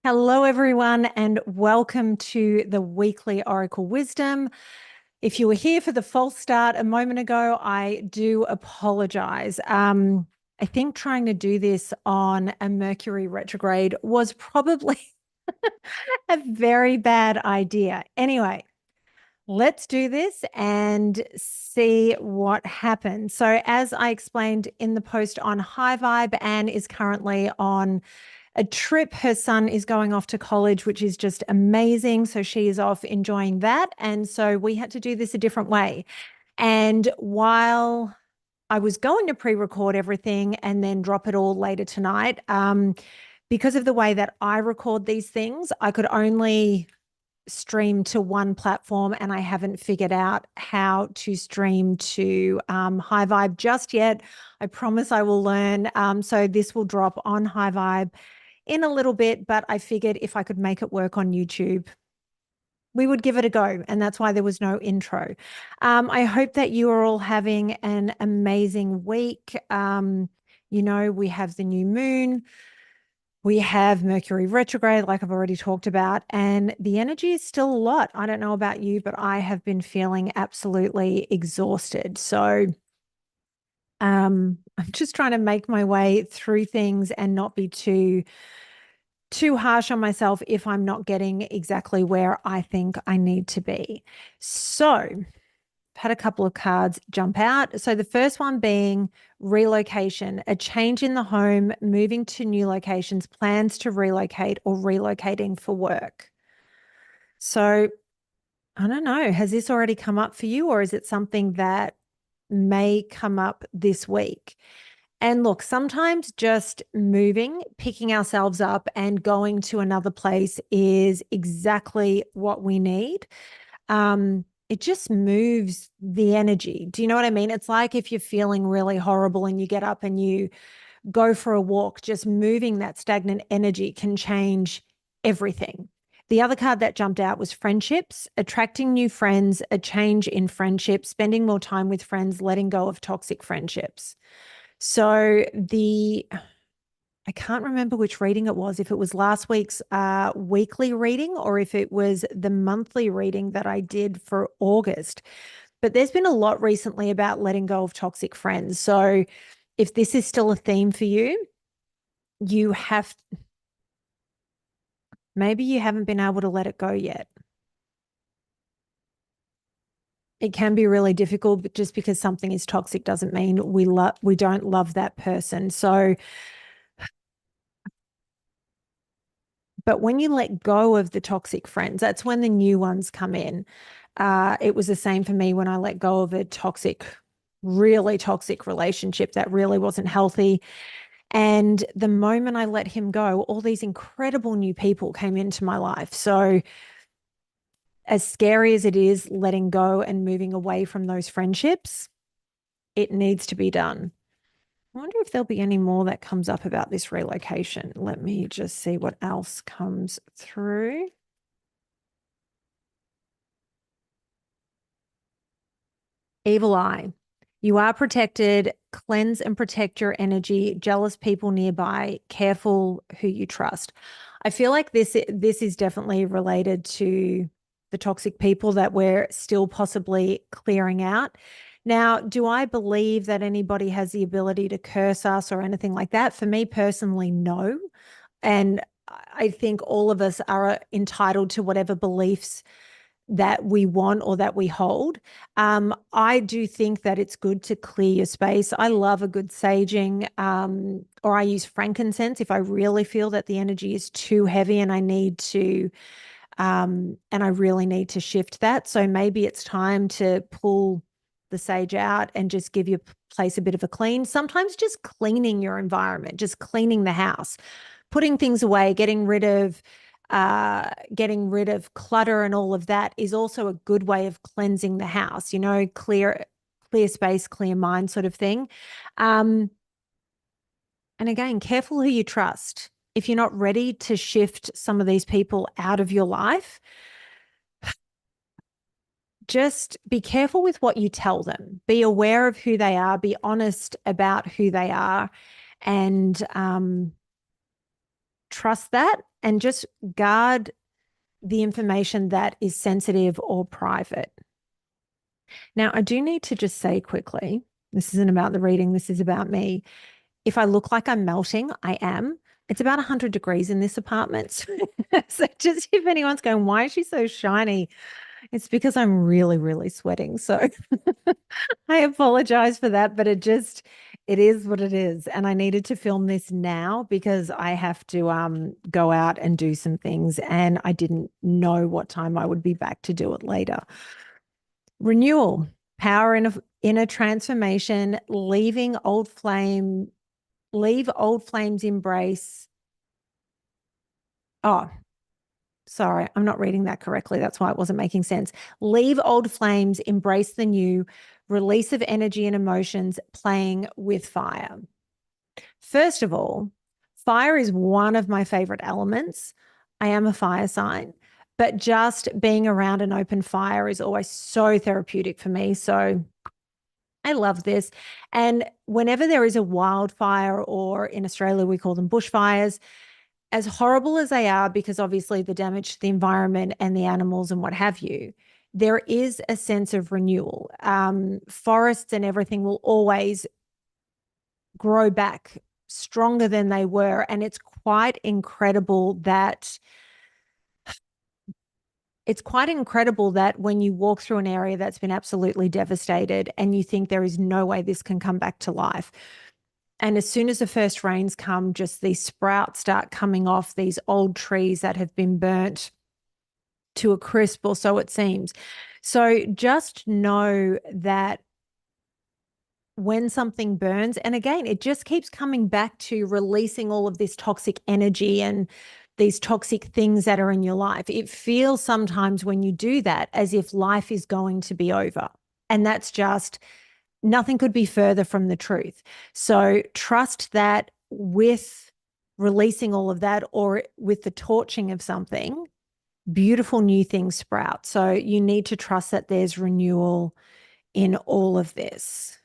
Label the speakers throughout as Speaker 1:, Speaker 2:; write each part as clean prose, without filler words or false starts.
Speaker 1: Hello, everyone, and welcome to the weekly Oracle Wisdom. If you were here for the false start a moment ago, I do apologize. I think trying to do this on a Mercury retrograde was probably a very bad idea. Anyway, let's do this and see what happens. So, as I explained in the post on High Vibe, Anne is currently on a trip. Her son is going off to college, which is just amazing. So she is off enjoying that. And so we had to do this a different way. And while I was going to pre-record everything and then drop it all later tonight, because of the way that I record these things, I could only stream to one platform, and I haven't figured out how to stream to High Vibe just yet. I promise I will learn. So this will drop on High Vibe in a little bit, but I figured if I could make it work on YouTube, we would give it a go. And that's why there was no intro. I hope that you are all having an amazing week. We have the new moon. We have Mercury retrograde, like I've already talked about, and the energy is still a lot. I don't know about you, but I have been feeling absolutely exhausted. So I'm just trying to make my way through things and not be too harsh on myself if I'm not getting exactly where I think I need to be. So I've had a couple of cards jump out. So the first one being relocation, a change in the home, moving to new locations, plans to relocate, or relocating for work. So I don't know, has this already come up for you, or is it something that may come up this week? And look, sometimes just moving, picking ourselves up and going to another place is exactly what we need. It just moves the energy. Do you know what I mean? It's like if you're feeling really horrible and you get up and you go for a walk, just moving that stagnant energy can change everything. The other card that jumped out was friendships, attracting new friends, a change in friendships, spending more time with friends, letting go of toxic friendships. So I can't remember which reading it was, if it was last week's weekly reading or if it was the monthly reading that I did for August. But there's been a lot recently about letting go of toxic friends. So if this is still a theme for you, maybe you haven't been able to let it go yet. It can be really difficult, but just because something is toxic doesn't mean we don't love that person. So, but when you let go of the toxic friends, that's when the new ones come in. It was the same for me when I let go of a really toxic relationship that really wasn't healthy. And the moment I let him go, all these incredible new people came into my life. So, as scary as it is letting go and moving away from those friendships, it needs to be done. I wonder if there'll be any more that comes up about this relocation. Let me just see what else comes through. Evil eye. You are protected. Cleanse and protect your energy. Jealous people nearby. Careful who you trust. I feel like this is definitely related to the toxic people that we're still possibly clearing out. Now, do I believe that anybody has the ability to curse us or anything like that? For me personally, no. And I think all of us are entitled to whatever beliefs that we want or that we hold. I do think that it's good to clear your space. I love a good saging, or I use frankincense if I really feel that the energy is too heavy and I really need to shift that. So maybe it's time to pull the sage out and just give your place a bit of a clean. Sometimes just cleaning your environment, just cleaning the house, putting things away, getting rid of clutter and all of that is also a good way of cleansing the house, clear space, clear mind sort of thing. And again, careful who you trust. If you're not ready to shift some of these people out of your life, just be careful with what you tell them. Be aware of who they are, be honest about who they are, and trust that and just guard the information that is sensitive or private. Now, I do need to just say quickly, this isn't about the reading, this is about me. If I look like I'm melting, I am. It's about 100 degrees in this apartment. So just if anyone's going, why is she so shiny? It's because I'm really, really sweating. So I apologize for that, but it is what it is. And I needed to film this now because I have to go out and do some things, and I didn't know what time I would be back to do it later. Renewal, power in a transformation, leave old flames embrace. Oh, sorry, I'm not reading that correctly. That's why it wasn't making sense. Leave old flames, embrace the new, release of energy and emotions, playing with fire. First of all, fire is one of my favorite elements. I am a fire sign, but just being around an open fire is always so therapeutic for me. So I love this. And whenever there is a wildfire, or in Australia, we call them bushfires, as horrible as they are, because obviously the damage to the environment and the animals and what have you, there is a sense of renewal. Forests and everything will always grow back stronger than they were. And it's quite incredible that when you walk through an area that's been absolutely devastated and you think there is no way this can come back to life. And as soon as the first rains come, just these sprouts start coming off these old trees that have been burnt to a crisp, or so it seems. So just know that when something burns, and again, it just keeps coming back to releasing all of this toxic energy and these toxic things that are in your life. It feels sometimes when you do that as if life is going to be over. And that's just nothing could be further from the truth. So trust that with releasing all of that, or with the torching of something, beautiful new things sprout. So you need to trust that there's renewal in all of this.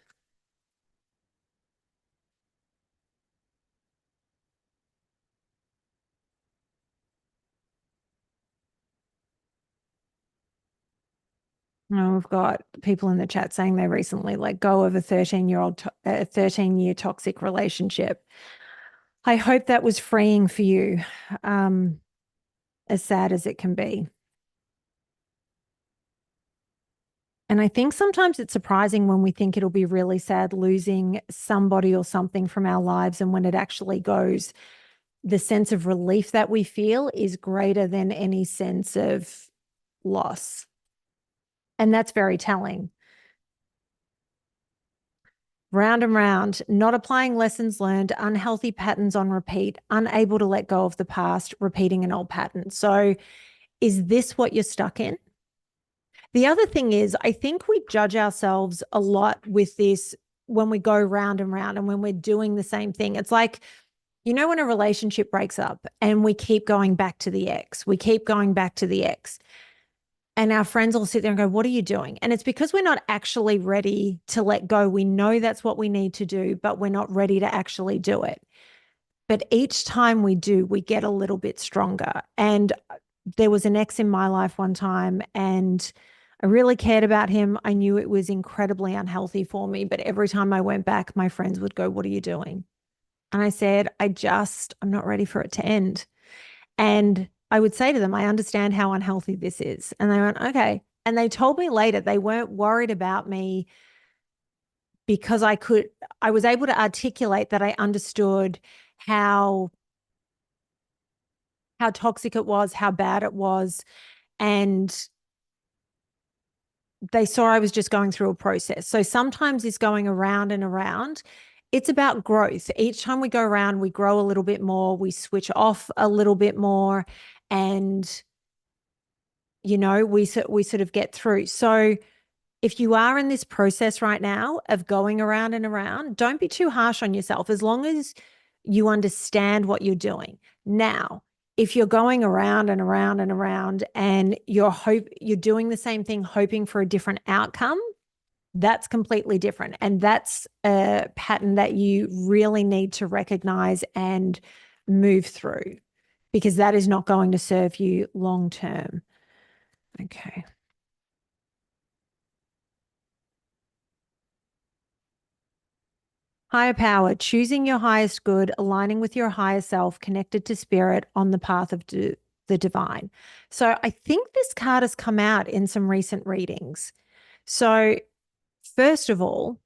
Speaker 1: We've got people in the chat saying they recently let go of a 13-year toxic relationship. I hope that was freeing for you, as sad as it can be. And I think sometimes it's surprising when we think it'll be really sad losing somebody or something from our lives. And when it actually goes, the sense of relief that we feel is greater than any sense of loss. And that's very telling. Round and round, not applying lessons learned, unhealthy patterns on repeat, unable to let go of the past, repeating an old pattern. So, is this what you're stuck in? The other thing is, I think we judge ourselves a lot with this when we go round and round and when we're doing the same thing. It's like, when a relationship breaks up and we keep going back to the ex, we keep going back to the ex. And our friends will sit there and go, what are you doing? And it's because we're not actually ready to let go. We know that's what we need to do, but we're not ready to actually do it. But each time we do, we get a little bit stronger. And there was an ex in my life one time, and I really cared about him. I knew it was incredibly unhealthy for me. But every time I went back, my friends would go, what are you doing? And I said, I'm not ready for it to end. And I would say to them, I understand how unhealthy this is. And they went, okay. And they told me later they weren't worried about me because I was able to articulate that I understood how toxic it was, how bad it was. And they saw I was just going through a process. So sometimes it's going around and around. It's about growth. Each time we go around, we grow a little bit more, we switch off a little bit more, and we sort of get through. So if you are in this process right now of going around and around, don't be too harsh on yourself, as long as you understand what you're doing. Now, if you're going around and around and around and you're doing the same thing, hoping for a different outcome, that's completely different. And that's a pattern that you really need to recognize and move through. because that is not going to serve you long term. Okay. Higher power, choosing your highest good, aligning with your higher self, connected to spirit on the path of the divine. So I think this card has come out in some recent readings. So, first of all,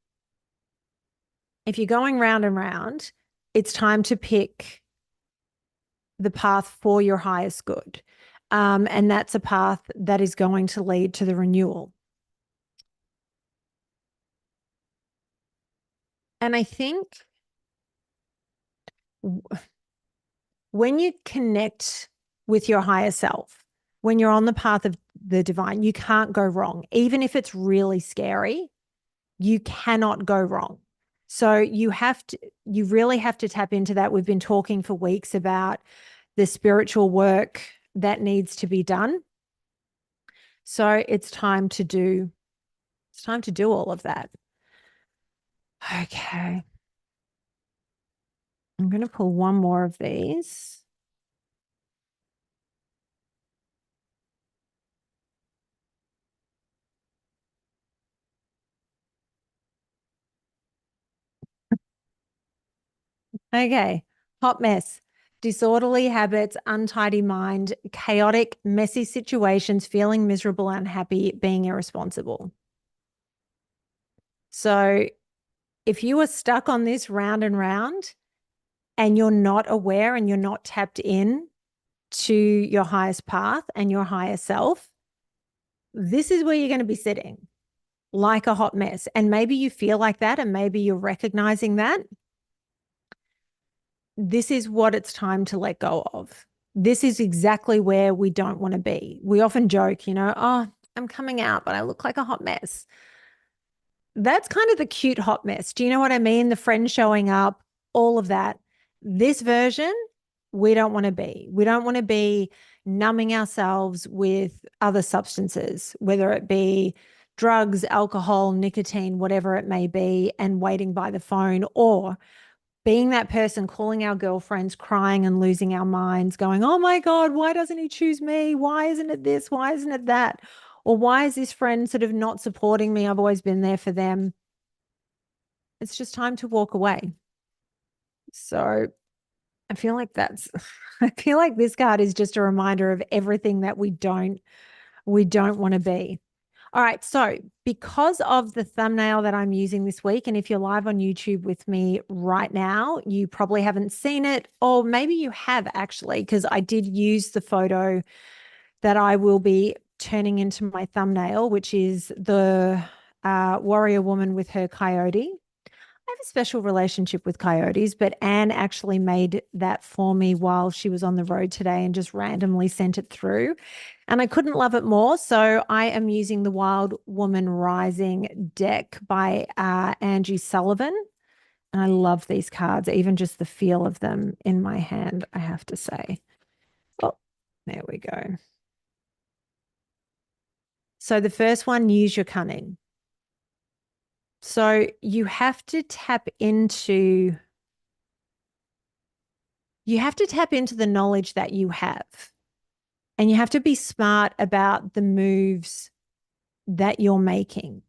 Speaker 1: if you're going round and round, it's time to pick the path for your highest good. And that's a path that is going to lead to the renewal. And I think when you connect with your higher self, when you're on the path of the divine, you can't go wrong. Even if it's really scary, you cannot go wrong. So you really have to tap into that. We've been talking for weeks about the spiritual work that needs to be done. So it's time to do all of that. Okay. I'm going to pull one more of these. Okay. Hot mess. Disorderly habits, untidy mind, chaotic, messy situations, feeling miserable, unhappy, being irresponsible. So if you are stuck on this round and round and you're not aware and you're not tapped in to your highest path and your higher self, this is where you're going to be sitting like a hot mess. And maybe you feel like that, and maybe you're recognizing that. This is what it's time to let go of. This is exactly where we don't want to be. We often joke, oh, I'm coming out, but I look like a hot mess. That's kind of the cute hot mess. Do you know what I mean? The friend showing up, all of that. This version, we don't want to be. We don't want to be numbing ourselves with other substances, whether it be drugs, alcohol, nicotine, whatever it may be, and waiting by the phone, or being that person calling our girlfriends, crying and losing our minds, going, oh my God, why doesn't he choose me? Why isn't it this? Why isn't it that? Or why is this friend sort of not supporting me? I've always been there for them. It's just time to walk away. So I feel like I feel like this card is just a reminder of everything that we don't want to be. All right. So, because of the thumbnail that I'm using this week, and if you're live on YouTube with me right now, you probably haven't seen it, or maybe you have actually, because I did use the photo that I will be turning into my thumbnail, which is the warrior woman with her coyote. I have a special relationship with coyotes, but Anne actually made that for me while she was on the road today and just randomly sent it through. And I couldn't love it more. So I am using the Wild Woman Rising deck by Angie Sullivan. And I love these cards, even just the feel of them in my hand, I have to say. Oh, there we go. So the first one, use your cunning. So you have to tap into the knowledge that you have, and you have to be smart about the moves that you're making.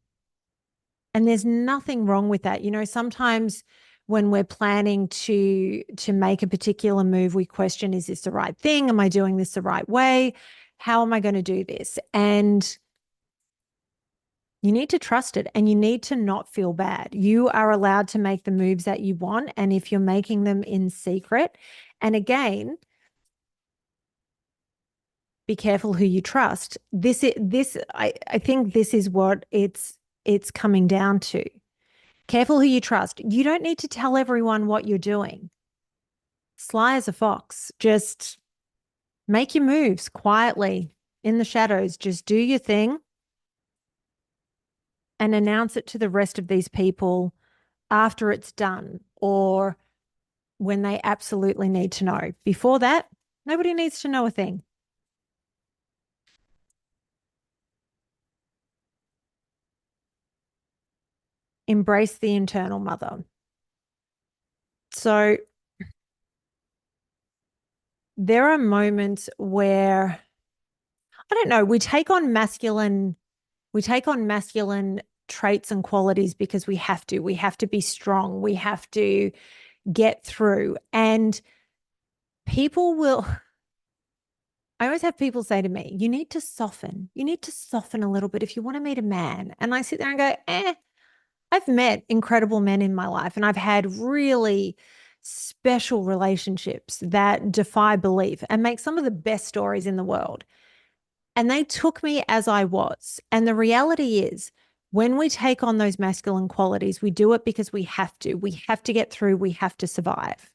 Speaker 1: And there's nothing wrong with that. Sometimes when we're planning to make a particular move, we question, is this the right thing? Am I doing this the right way? How am I going to do this? And you need to trust it, and you need to not feel bad. You are allowed to make the moves that you want. And if you're making them in secret, and again, be careful who you trust. I think this is what it's coming down to. Careful who you trust. You don't need to tell everyone what you're doing. Sly as a fox. Just make your moves quietly in the shadows. Just do your thing and announce it to the rest of these people after it's done, or when they absolutely need to know. Before that, nobody needs to know a thing. Embrace the internal mother. So there are moments where, I don't know, we take on masculine traits and qualities because we have to be strong. We have to get through. And people will, I always have people say to me, you need to soften. You need to soften a little bit if you want to meet a man. And I sit there and go, I've met incredible men in my life and I've had really special relationships that defy belief and make some of the best stories in the world. And they took me as I was. And the reality is, when we take on those masculine qualities, we do it because we have to. We have to get through, we have to survive.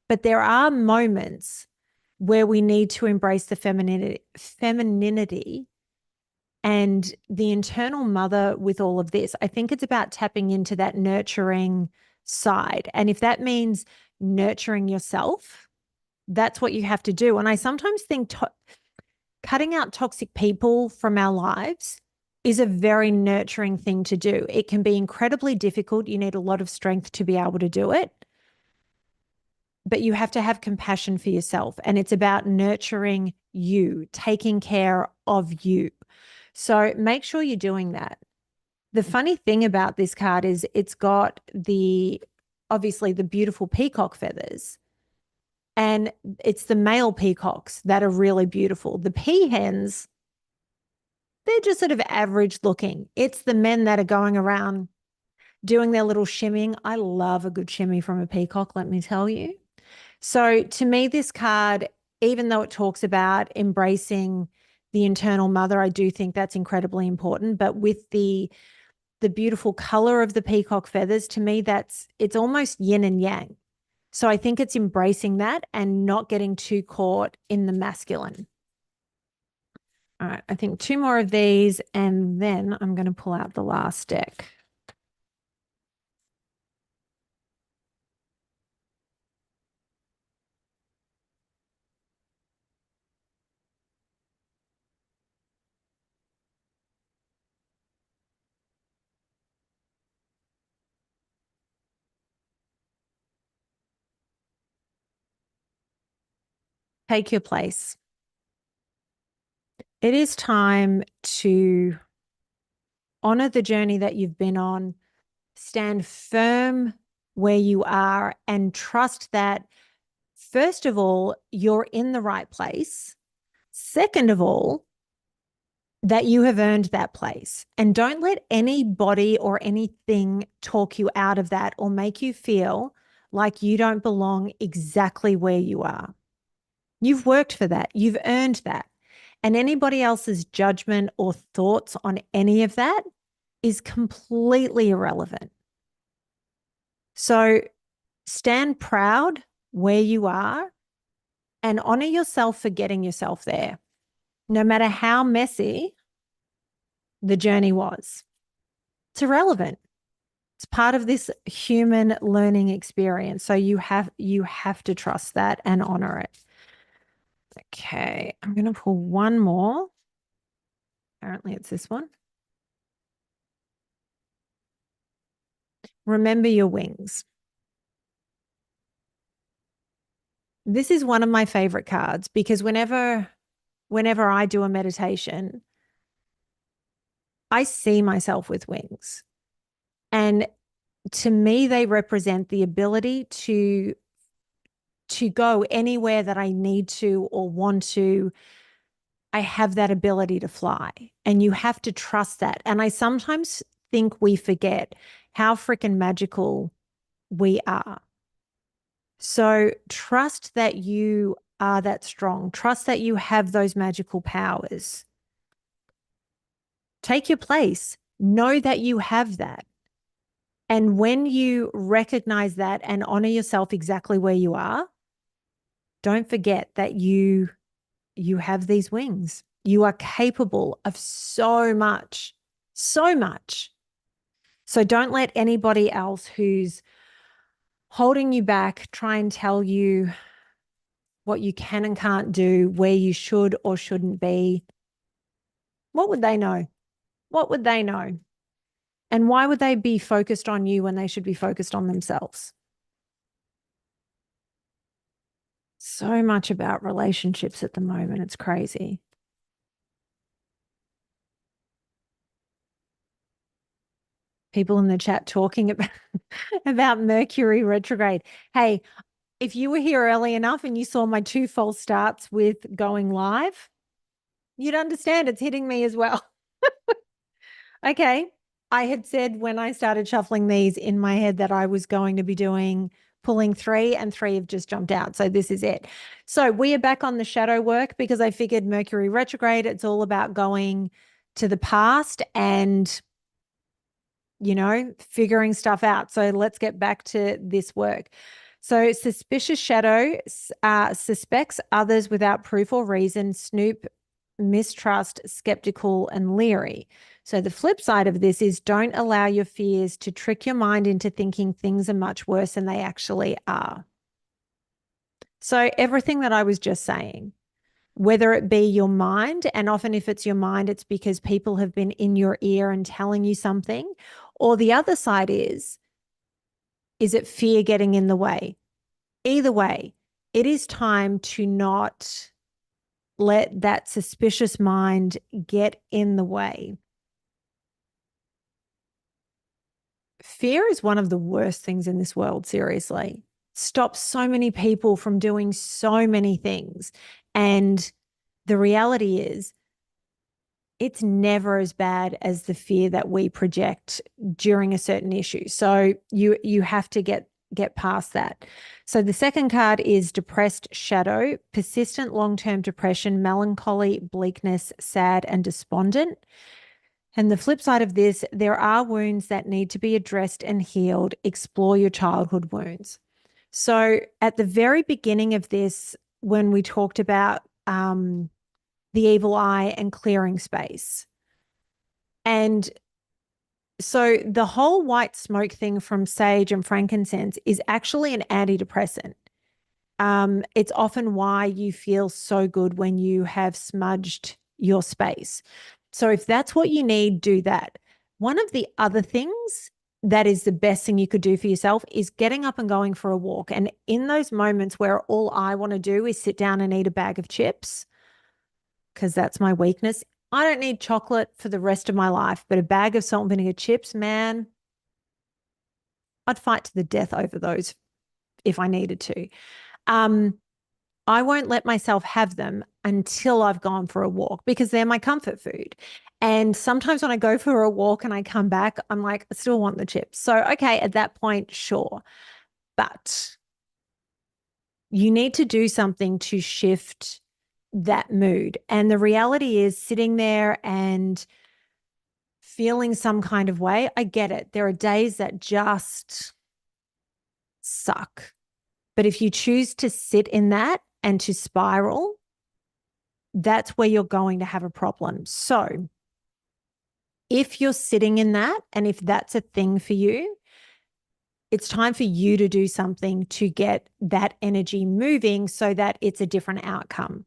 Speaker 1: But there are moments where we need to embrace the femininity and the internal mother with all of this. I think it's about tapping into that nurturing side. And if that means nurturing yourself, that's what you have to do. And I sometimes think cutting out toxic people from our lives is a very nurturing thing to do. It can be incredibly difficult. You need a lot of strength to be able to do it, but you have to have compassion for yourself. And it's about nurturing you, taking care of you. So make sure you're doing that. The funny thing about this card is it's got obviously the beautiful peacock feathers, and it's the male peacocks that are really beautiful. The peahens, they're just sort of average looking. It's the men that are going around doing their little shimmying. I love a good shimmy from a peacock, let me tell you. So to me, this card, even though it talks about embracing the internal mother, I do think that's incredibly important. But with the beautiful color of the peacock feathers, to me, it's almost yin and yang. So I think it's embracing that and not getting too caught in the masculine. All right, I think two more of these, and then I'm going to pull out the last deck. Take your place. It is time to honor the journey that you've been on, stand firm where you are, and trust that, first of all, you're in the right place. Second of all, that you have earned that place. And don't let anybody or anything talk you out of that or make you feel like you don't belong exactly where you are. You've worked for that. You've earned that. And anybody else's judgment or thoughts on any of that is completely irrelevant. So stand proud where you are and honor yourself for getting yourself there, no matter how messy the journey was. It's irrelevant. It's part of this human learning experience. So you have to trust that and honor it. Okay, I'm going to pull one more. Apparently it's this one. Remember your wings. This is one of my favorite cards because whenever I do a meditation, I see myself with wings. And to me, they represent the ability to go anywhere that I need to or want to. I have that ability to fly, and you have to trust that. And I sometimes think we forget how freaking magical we are. So trust that you are that strong. Trust that you have those magical powers. Take your place. Know that you have that. And when you recognize that and honor yourself exactly where you are, don't forget that you have these wings. You are capable of so much, so much. So don't let anybody else who's holding you back try and tell you what you can and can't do, where you should or shouldn't be. What would they know? What would they know? And why would they be focused on you when they should be focused on themselves? So much about relationships at the moment. It's crazy. People in the chat talking about about Mercury retrograde. Hey, if you were here early enough and you saw my two false starts with going live, you'd understand it's hitting me as well. Okay. I had said when I started shuffling these in my head that I was going to be doing pulling three, and three have just jumped out. So this is it. So we are back on the shadow work because I figured Mercury retrograde, it's all about going to the past and, figuring stuff out. So let's get back to this work. So suspicious shadow suspects others without proof or reason, snoop, mistrust, skeptical, and leery. So the flip side of this is don't allow your fears to trick your mind into thinking things are much worse than they actually are. So everything that I was just saying, whether it be your mind, and often if it's your mind, it's because people have been in your ear and telling you something, or the other side is it fear getting in the way? Either way, it is time to not let that suspicious mind get in the way. Fear is one of the worst things in this world, seriously. Stops so many people from doing so many things. And the reality is, it's never as bad as the fear that we project during a certain issue. So you have to get past that. So the second card is depressed shadow, persistent long-term depression, melancholy, bleakness, sad, and despondent. And the flip side of this, there are wounds that need to be addressed and healed. Explore your childhood wounds. So at the very beginning of this, when we talked about the evil eye and clearing space, and so the whole white smoke thing from sage and frankincense is actually an antidepressant. It's often why you feel so good when you have smudged your space. So if that's what you need, do that. One of the other things that is the best thing you could do for yourself is getting up and going for a walk. And in those moments where all I want to do is sit down and eat a bag of chips, because that's my weakness. I don't need chocolate for the rest of my life, but a bag of salt and vinegar chips, man, I'd fight to the death over those if I needed to. Um, I won't let myself have them until I've gone for a walk because they're my comfort food. And sometimes when I go for a walk and I come back, I'm like, I still want the chips. So, okay, at that point, sure. But you need to do something to shift that mood. And the reality is sitting there and feeling some kind of way, I get it. There are days that just suck. But if you choose to sit in that and to spiral, that's where you're going to have a problem. So if you're sitting in that, and if that's a thing for you, it's time for you to do something to get that energy moving so that it's a different outcome.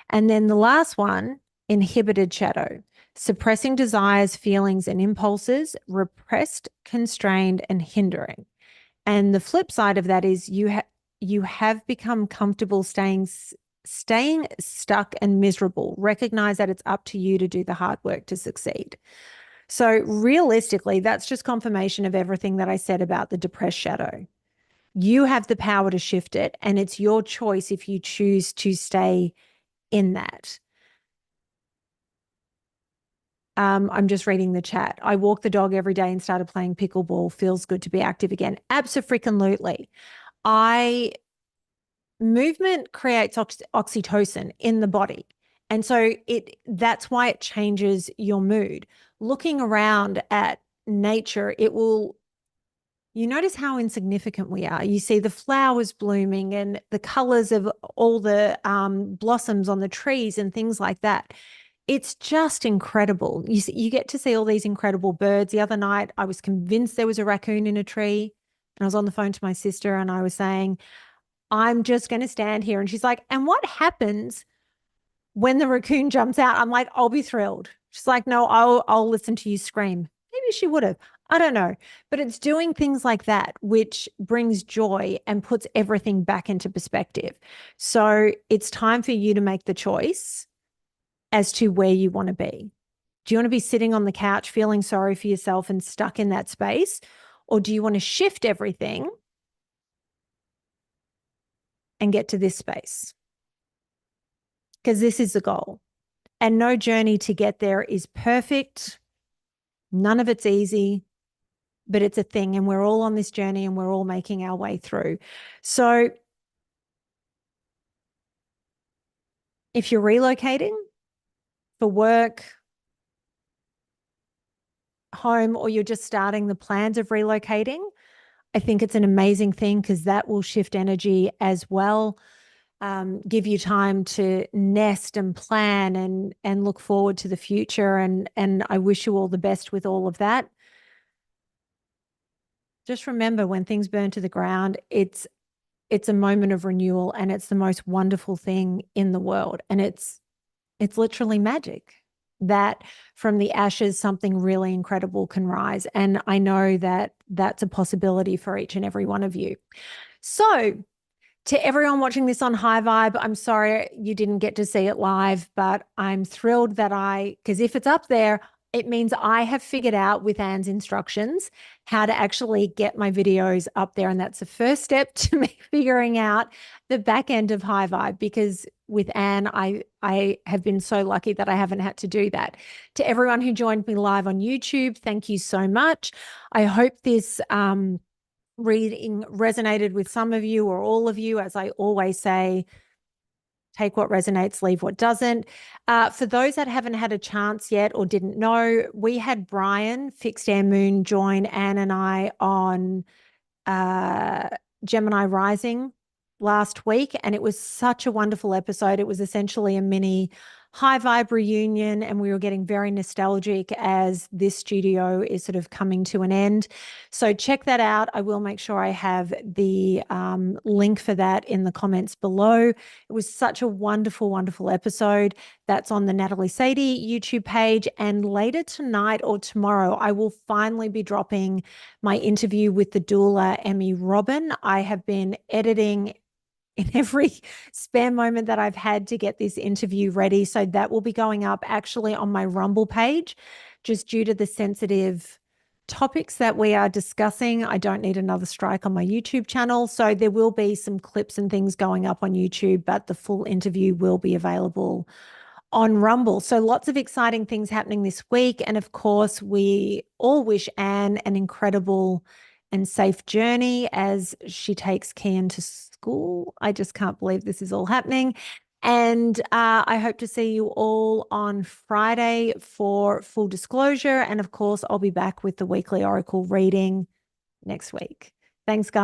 Speaker 1: And then the last one, inhibited shadow, suppressing desires, feelings, and impulses, repressed, constrained, and hindering. And the flip side of that is you have become comfortable staying stuck and miserable. Recognize that it's up to you to do the hard work to succeed. So realistically, that's just confirmation of everything that I said about the depressed shadow. You have the power to shift it, and it's your choice if you choose to stay in that. I'm just reading the chat. I walk the dog every day and started playing pickleball. Feels good to be active again. Abso-freaking-lutely. Movement creates oxytocin in the body. And so that's why it changes your mood. Looking around at nature, you notice how insignificant we are. You see the flowers blooming and the colors of all the blossoms on the trees and things like that. It's just incredible. You get to see all these incredible birds. The other night, I was convinced there was a raccoon in a tree. And I was on the phone to my sister and I was saying, I'm just going to stand here. And she's like, and what happens when the raccoon jumps out? I'm like, I'll be thrilled. She's like, no, I'll listen to you scream. Maybe she would have. I don't know, but it's doing things like that, which brings joy and puts everything back into perspective. So it's time for you to make the choice as to where you want to be. Do you want to be sitting on the couch feeling sorry for yourself and stuck in that space? Or do you want to shift everything and get to this space? Because this is the goal. And no journey to get there is perfect. None of it's easy, but it's a thing. And we're all on this journey and we're all making our way through. So if you're relocating for work, home, or you're just starting the plans of relocating, I think it's an amazing thing because that will shift energy as well. Give you time to nest and plan and look forward to the future. And I wish you all the best with all of that. Just remember, when things burn to the ground, it's a moment of renewal, and it's the most wonderful thing in the world. And it's literally magic that from the ashes something really incredible can rise. And I know that that's a possibility for each and every one of you. So to everyone watching this on High Vibe, I'm sorry you didn't get to see it live, but I'm thrilled that because if it's up there, it means I have figured out with Anne's instructions how to actually get my videos up there. And that's the first step to me figuring out the back end of High Vibe, because with Anne, I have been so lucky that I haven't had to do that. To everyone who joined me live on YouTube, thank you so much. I hope this reading resonated with some of you or all of you. As I always say, take what resonates, leave what doesn't. For those that haven't had a chance yet or didn't know, we had Bryan, Fixed Air Moon, join Anne and I on Gemini Rising last week, and it was such a wonderful episode. It was essentially a mini High Vibe reunion, and we were getting very nostalgic as this studio is sort of coming to an end. So check that out. I will make sure I have the link for that in the comments below. It was such a wonderful, wonderful episode. That's on the Natalie Sadie YouTube page. And later tonight or tomorrow, I will finally be dropping my interview with the doula, Emmy Robin. I have been editing in every spare moment that I've had to get this interview ready. So that will be going up actually on my Rumble page, just due to the sensitive topics that we are discussing. I don't need another strike on my YouTube channel. So there will be some clips and things going up on YouTube, but the full interview will be available on Rumble. So lots of exciting things happening this week. And of course, we all wish Anne an incredible and safe journey as she takes Kian to school. I just can't believe this is all happening. And I hope to see you all on Friday for full disclosure. And of course, I'll be back with the weekly Oracle reading next week. Thanks, guys.